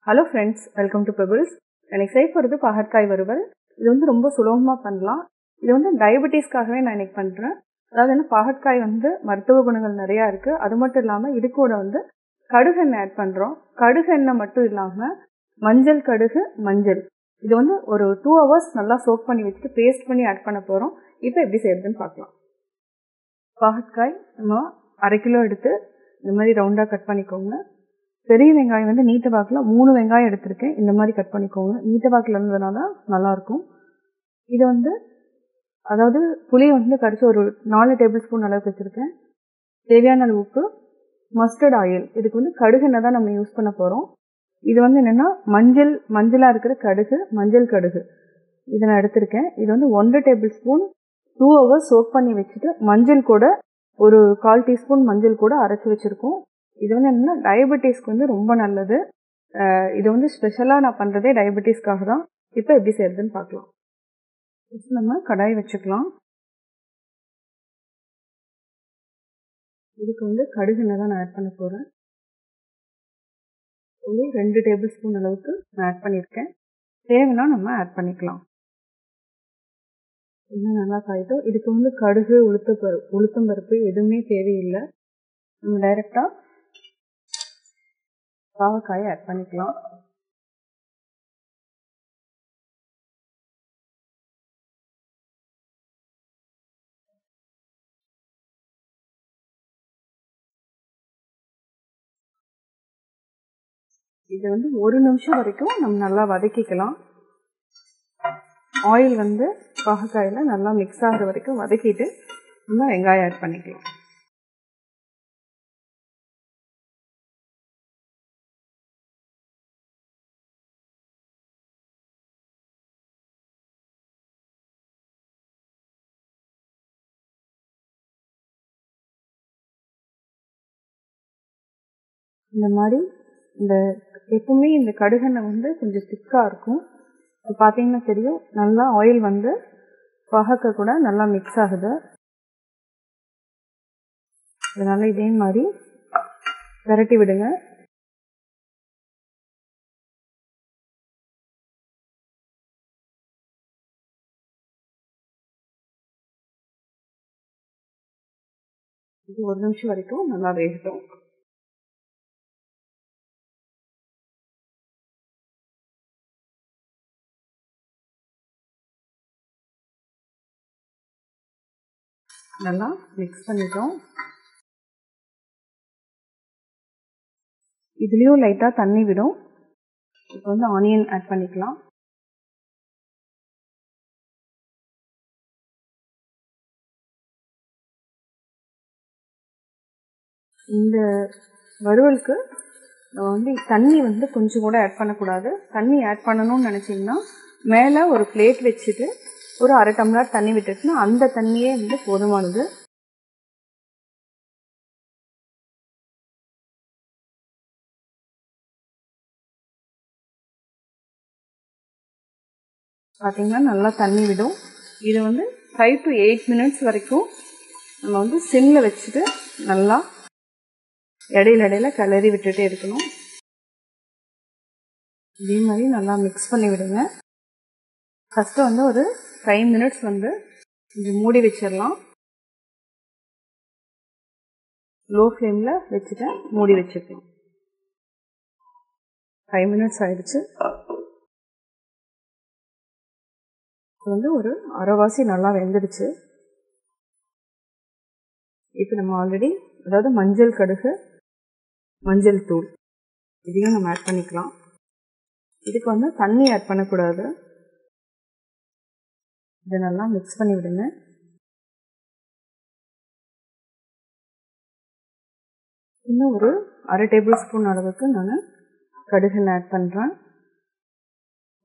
Hello friends, welcome to pebbles. எனக்கு செய்ய போகிறது பாகற்காய் வறுவல். இது வந்து ரொம்ப சுலபமாக பண்ணலாம். இது வந்து டயபெட்டிஸ்க்காகவே நான் இன்னைக்கு பண்ணுறேன். அதாவது என்ன, பாகற்காய் வந்து மருத்துவ குணங்கள் நிறையா இருக்குது. அது மட்டும் இல்லாமல் இது கூட வந்து கடுகு எண்ணெய் ஆட் பண்ணுறோம். கடுகு எண்ணெய் மட்டும் இல்லாமல் மஞ்சள், கடுகு, மஞ்சள் இது வந்து ஒரு 2 hours நல்லா சோக் பண்ணி வச்சுட்டு பேஸ்ட் பண்ணி ஆட் பண்ண போகிறோம். இப்போ எப்படி செய்யறதுன்னு பார்க்கலாம். பாகற்காய் நம்ம 1/2 கிலோ எடுத்து இந்த மாதிரி ரவுண்டாக கட் பண்ணிக்கோங்க. பெரிய வெங்காயம் வந்து நீட்ட வாக்கில் 3 வெங்காயம் எடுத்திருக்கேன். இந்த மாதிரி கட் பண்ணிக்கோங்க. நீட்ட வாக்கில் இருந்ததுனால நல்லாயிருக்கும். இது வந்து அதாவது புளி வந்து கடிச்சு ஒரு 4 டேபிள் ஸ்பூன் அளவுக்கு வச்சுருக்கேன். தேவையான அளவு உப்பு, மஸ்டர்ட் ஆயில். இதுக்கு வந்து கடுகு எண்ணெய் தான் நம்ம யூஸ் பண்ண போகிறோம். இது வந்து என்னென்னா மஞ்சளாக இருக்கிற கடுகு, மஞ்சள் கடுகு இதை நான் எடுத்திருக்கேன். இது வந்து 1 டேபிள் ஸ்பூன் 2 hours சோக் பண்ணி வச்சுட்டு மஞ்சள் கூட ஒரு 1/4 டீஸ்பூன் மஞ்சள் கூட அரைச்சி வச்சுருக்கோம். இது வந்து என்னென்னா டயபெட்டிஸ்க்கு வந்து ரொம்ப நல்லது. இது வந்து ஸ்பெஷலாக நான் பண்ணுறதே டயபெட்டிஸ்க்காக தான். இப்போ எப்படி செய்யறதுன்னு பார்க்கலாம். ஃபஸ்ட் நம்ம கடாய் வச்சுக்கலாம். இதுக்கு வந்து கடுகு எண்ணெய் தான் நான் ஆட் பண்ண போகிறேன். வந்து 2 டேபிள் ஸ்பூன் அளவுக்கு நான் ஆட் பண்ணியிருக்கேன். தேவைன்னா நம்ம ஆட் பண்ணிக்கலாம். இன்னும் நல்லா காயிட்டும். இதுக்கு வந்து கடுகு, உளுத்தம் பருப்பு எதுவுமே தேவையில்லை. நம்ம டைரெக்டாக பாவக்காயை ஆட் பண்ணிக்கலாம். இது வந்து 1 நிமிஷம் வரைக்கும் நம்ம நல்லா வதக்கிக்கலாம். ஆயில் வந்து பாகக்காயில் நல்லா மிக்ஸ் ஆகிற வரைக்கும் வதக்கிட்டு நம்ம வெங்காயம் ஆட் பண்ணிக்கலாம். இந்த மாதிரி எப்பவுமே இந்த கடுகெண்ணெய் வந்து கொஞ்சம் திக்காக இருக்கும். இப்போ பார்த்தீங்கன்னா தெரியும், நல்லா ஆயில் வந்து பாகக்காய் கூட நல்லா மிக்ஸ் ஆகுது. அதனால இதே மாதிரி விரட்டி விடுங்க. இது 1 நிமிஷம் வரைக்கும் நல்லா வேகட்டும். நல்லா மிக்ஸ் பண்ணிட்டோம். இதுலேயும் லைட்டாக தண்ணி விடும். இப்போ வந்து ஆனியன் ஆட் பண்ணிக்கலாம். இந்த வறுவலுக்கு நம்ம வந்து தண்ணி வந்து கொஞ்சம் கூட ஆட் பண்ணக்கூடாது. தண்ணி ஆட் பண்ணணும்னு நினச்சிங்கன்னா மேலே ஒரு பிளேட் வச்சுட்டு ஒரு 1/2 டம்ளர் தண்ணி விட்டுட்டுனா அந்த தண்ணியே வந்து போதுமானது. பார்த்தீங்கன்னா நல்லா தண்ணி விடும். இதை வந்து 5 to 8 minutes வரைக்கும் நம்ம வந்து சிம்மில் வச்சுட்டு நல்லா இடையில கிளறி விட்டுட்டே இருக்கணும். இதே மாதிரி நல்லா மிக்ஸ் பண்ணி விடுங்க. ஃபஸ்ட்டு வந்து ஒரு 5 minutes வந்து இது மூடி வச்சிடலாம். லோ ஃப்ளேமில் வச்சுட்டு மூடி வச்சுக்கலாம். 5 minutes ஆயிடுச்சு. இது வந்து ஒரு அரைவாசி நல்லா வெந்துடுச்சு. இப்போ நம்ம ஆல்ரெடி அதாவது மஞ்சள், கடுகு, மஞ்சள் தூள் இதையும் நம்ம ஆட் பண்ணிக்கலாம். இதுக்கு வந்து தண்ணி ஆட் பண்ணக்கூடாது. இதை நல்லா மிக்ஸ் பண்ணி விடுங்க. இன்னும் ஒரு 1/2 டேபிள் ஸ்பூன் அளவுக்கு நான் கடுகு எண்ணெய் ஆட் பண்ணுறேன்.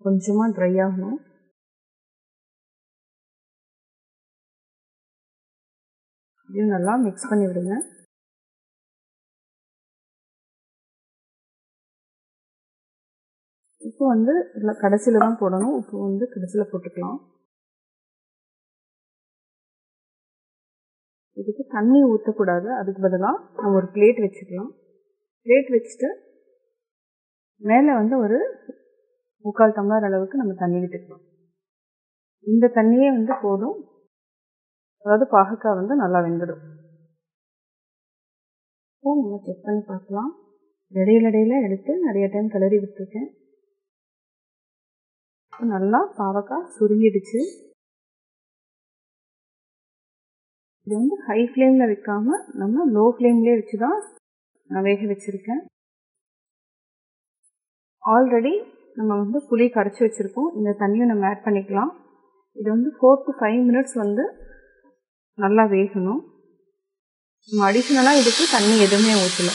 கொஞ்சமாக ட்ரை ஆகணும். இதையும் நல்லா மிக்ஸ் பண்ணி விடுங்க. உப்பு வந்து இதில் கடைசியில் தான் போடணும். உப்பு வந்து கடைசியில் போட்டுக்கலாம். இதுக்கு தண்ணி ஊற்றக்கூடாது. அதுக்கு பதிலாக நம்ம ஒரு பிளேட் வச்சுக்கலாம். பிளேட் வச்சுட்டு மேலே வந்து ஒரு 3/4 டம்ளர் அளவுக்கு நம்ம தண்ணி விட்டுக்கலாம். இந்த தண்ணியே வந்து போதும். அதாவது பாகக்காய் வந்து நல்லா வெந்துடும். இப்போ நம்ம செக் பண்ணி பார்க்கலாம். இடையில எடுத்து நிறைய டைம் கிளறி விட்டுருக்கேன். நல்லா பாவக்காய் சுருங்கிடுச்சு. இது வந்து ஹை ஃப்ளேமில் வைக்காம நம்ம லோ ஃப்ளேம்லேயே வச்சு தான் நான் வேக வச்சுருக்கேன். ஆல்ரெடி நம்ம வந்து புளி கரைச்சி வச்சுருக்கோம். இந்த தண்ணியை நம்ம ஆட் பண்ணிக்கலாம். இது வந்து 4 to 5 மினிட்ஸ் வந்து நல்லா வேகணும். நம்ம அடிஷ்னலாக இதுக்கு தண்ணி எதுவுமே ஊற்றல.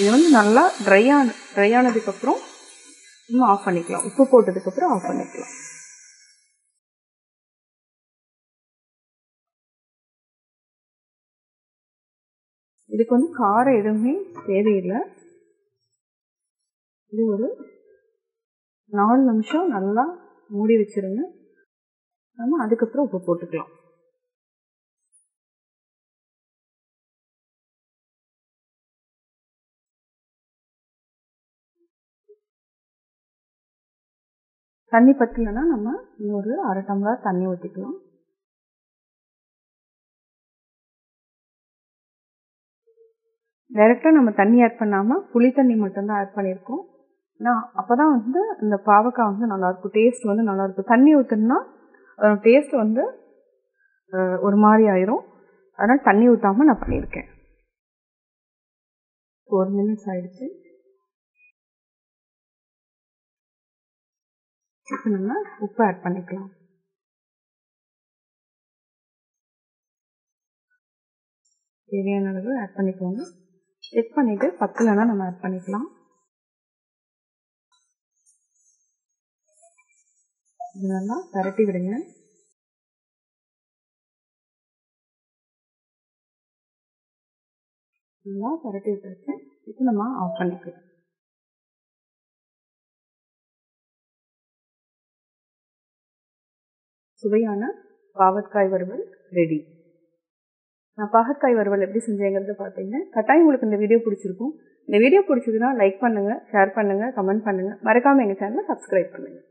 இது வந்து நல்லா ட்ரை ஆனதுக்கப்புறம் நம்ம ஆஃப் பண்ணிக்கலாம். உப்பு போட்டதுக்கப்புறம் ஆஃப் பண்ணிக்கலாம். இதுக்கு வந்து காரம் எதுவுமே தேவையில்லை. இது ஒரு 4 நிமிஷம் நல்லா மூடி வச்சிருங்க. நம்ம அதுக்கப்புறம் உப்பு போட்டுக்கலாம். தண்ணி பத்தலைன்னா நம்ம இன்னொரு 1/2 டம்ளர் தண்ணி ஊற்றிக்கலாம். டைரெக்டாக நம்ம தண்ணி ஆட் பண்ணாமல் புளி தண்ணி மட்டும்தான் ஆட் பண்ணியிருக்கோம். ஏன்னா அப்போ தான் வந்து இந்த பாவக்காய் வந்து நல்லாயிருக்கும், டேஸ்ட் வந்து நல்லாயிருக்கும். தண்ணி ஊற்றினா டேஸ்ட் வந்து ஒரு மாதிரி ஆயிரும். அதனால் தண்ணி ஊற்றாமல் நான் பண்ணியிருக்கேன். 4 மினிட்ஸ் ஆயிடுச்சு. இப்போ நம்ம உப்பு ஆட் பண்ணிக்கலாம். தேவையான அளவு ஆட் பண்ணிக்கோங்க. செக் பண்ணிவிட்டு பத்தலைன்னா நம்ம ஆட் பண்ணிக்கலாம். இது நல்லா பரட்டி விடுங்க. நல்லா பரட்டி விட்டுருச்சு. இப்போ நம்ம ஆஃப் பண்ணிக்கலாம். சுவையான பாவற்காய் வறுவல் ரெடி. நான் பாகற்காய் வறுவல் எப்படி செஞ்சேங்கிறத பார்த்தீங்கன்னா, கட்டாயம் உங்களுக்கு இந்த வீடியோ பிடிச்சிருக்கும். இந்த வீடியோ பிடிச்சதுன்னா லைக் பண்ணுங்கள், ஷேர் பண்ணுங்கள், கமெண்ட் பண்ணுங்கள். மறக்காமல் எங்கள் சேனலை சப்ஸ்கிரைப் பண்ணுங்கள்.